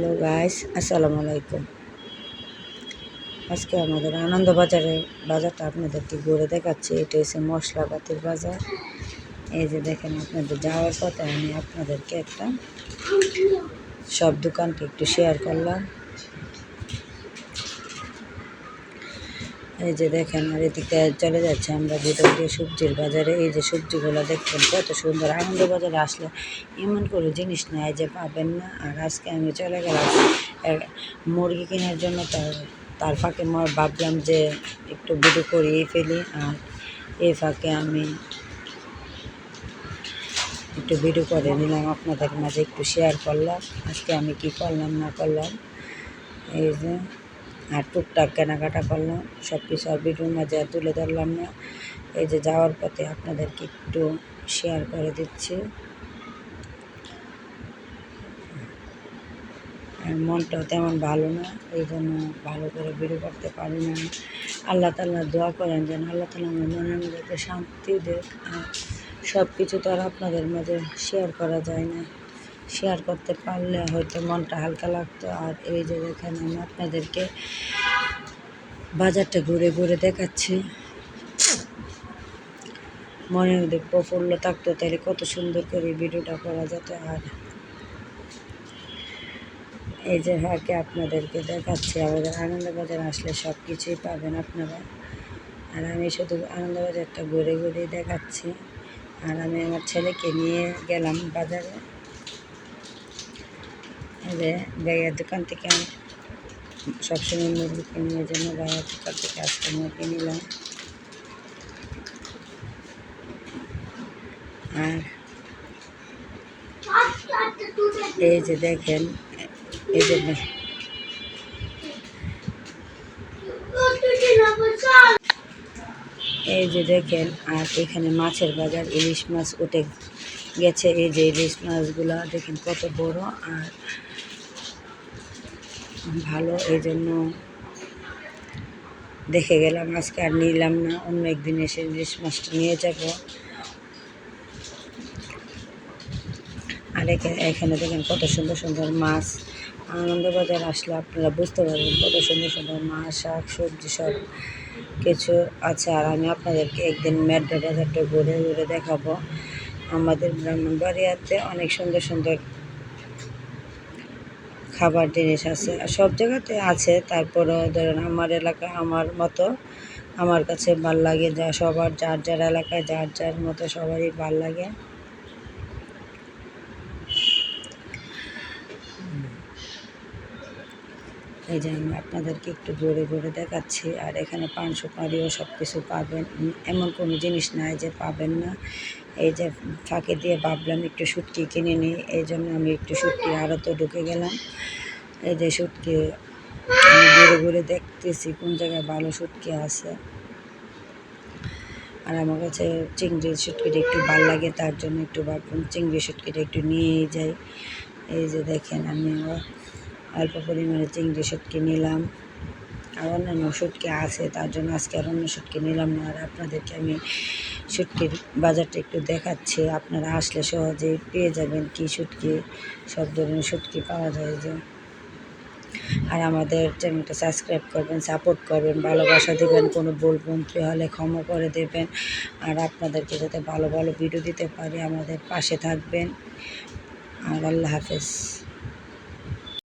Hello guys, আসসালামু আলাইকুম। আজকে আমাদের আনন্দবাজারের বাজারটা আপনাদেরকে ঘুরে দেখাচ্ছি। এটা হচ্ছে মশলাপাতির বাজার। এই যে দেখেন, আপনাদের যাওয়ার পথে আমি আপনাদেরকে একটা সব দোকানকে একটু শেয়ার করলাম। এই যে দেখেন, আর এদিকে চলে যাচ্ছে আমরা ভিতর দিয়ে সবজির বাজারে। এই যে সবজিগুলো দেখবেন কত সুন্দর। আনন্দবাজারে আসলে এমন করে জিনিস নেয় যে পাবেন না। আর আজকে আমি চলে গেলাম মুরগি কেনার জন্য। তার ফাঁকে ভাবলাম যে একটু ভিডিও করিয়ে ফেলি। আর এই ফাঁকে আমি একটু ভিডিও করে নিলাম, আপনাদের মাঝে একটু শেয়ার করলাম আজকে আমি কি করলাম না করলাম। এই যে আর টুকটাক কেনাকাটা করলাম, সব কিছু আর ভিডিওর মাঝে আর তুলে ধরলাম না। এই যে যাওয়ার পথে আপনাদেরকে একটু শেয়ার করে দিচ্ছি। আর মনটাও তেমন ভালো না, এই জন্য ভালো করে ভিডিও করতে পারি না। আল্লাহ তাআলা দোয়া করেন যেন আল্লাহ তাআলা আমার মনের মধ্যে শান্তি দেখ। আর সব কিছু তো আর আপনাদের মাঝে শেয়ার করা যায় না, শেয়ার করতে পারলে হয়তো মনটা হালকা লাগতো। আর এই যে দেখেন, আমি আপনাদেরকে বাজারটা ঘুরে ঘুরে দেখাচ্ছি। মনের মধ্যে প্রফুল্ল থাকতো, তাহলে কত সুন্দর করে ভিডিওটা করা যেত। আর এই যে ফাঁকে আপনাদেরকে দেখাচ্ছি, আমাদের আনন্দবাজার আসলে সব কিছুই পাবেন আপনারা। আর আমি শুধু আনন্দবাজারটা ঘুরে ঘুরে দেখাচ্ছি। আর আমি আমার ছেলেকে নিয়ে গেলাম বাজারে। এই যে ভাইয়ার দোকান থেকে আমি সবসময় মুরগি কিনে জন্য ভাইয়ার দোকান থেকে আজকে মুরগি নিলাম। আর এই যে দেখেন, এই যে দেখেন, আর এখানে মাছের বাজার, ইলিশ মাছ উঠে গেছে। এই যে ইলিশ মাছগুলো দেখেন কত বড় আর ভালো, এই জন্য দেখে গেলাম। আজকে আর নিলাম না, অন্য একদিন এসে ইলিশ মাছটা নিয়ে যাব। আর এখানে দেখেন কত সুন্দর সুন্দর মাছ। আনন্দবাজার আসলে আপনারা বুঝতে পারবেন কত সুন্দর সুন্দর মাছ, শাক সবজি সব কিছু আছে। আর আমি আপনাদেরকে একদিন মেড্ডা বাজারটা ঘুরে ঘুরে দেখাবো। আমাদের ব্রাহ্মণবাড়িয়াতে অনেক সুন্দর সুন্দর খাবার জিনিস আছে, আর সব জায়গাতে আছে। তারপরেও ধরেন আমার এলাকা আমার মতো, আমার কাছে ভাল লাগে। যা সবার যার যার এলাকায় যার যার মতো সবারই ভাল লাগে। এই যে আমি আপনাদেরকে একটু ঘুরে ঘুরে দেখাচ্ছি। আর এখানে পান সুপারিও সব কিছু পাবেন, এমন কোনো জিনিস নাই যে পাবেন না। এই যে ফাঁকে দিয়ে ভাবলাম একটু শুটকি কিনে নিই, এই জন্য আমি একটু শুটকি আড়তে ঢুকে গেলাম। এই যে শুটকি আমি ঘুরে ঘুরে দেখতেছি কোন জায়গায় ভালো শুটকি আছে। আর আমার কাছে চিংড়ি শুটকিটা একটু ভালো লাগে, তার জন্য একটু ভাবলাম চিংড়ি শুটকিটা একটু নিয়েই যাই। এই যে দেখেন, আমি অল্প পরিমাণে চিংড়ি শুটকি নিলাম। আর অন্যান্য শুটকি আছে, তার জন্য আজকে আর অন্য শুটকি নিলাম না। আর আপনাদেরকে আমি শুটকির বাজারটা একটু দেখাচ্ছি, আপনারা আসলে সহজেই পেয়ে যাবেন কি শুটকি, সব ধরনের শুটকি পাওয়া যায় যে। আর আমাদের চ্যানেলটা সাবস্ক্রাইব করবেন, সাপোর্ট করবেন, ভালোবাসা দেবেন, কোনো ভুলভ্রান্তি হলে ক্ষমা করে দেবেন। আর আপনাদেরকে যাতে ভালো ভালো ভিডিও দিতে পারি আমাদের পাশে থাকবেন। আর আল্লাহ হাফেজ।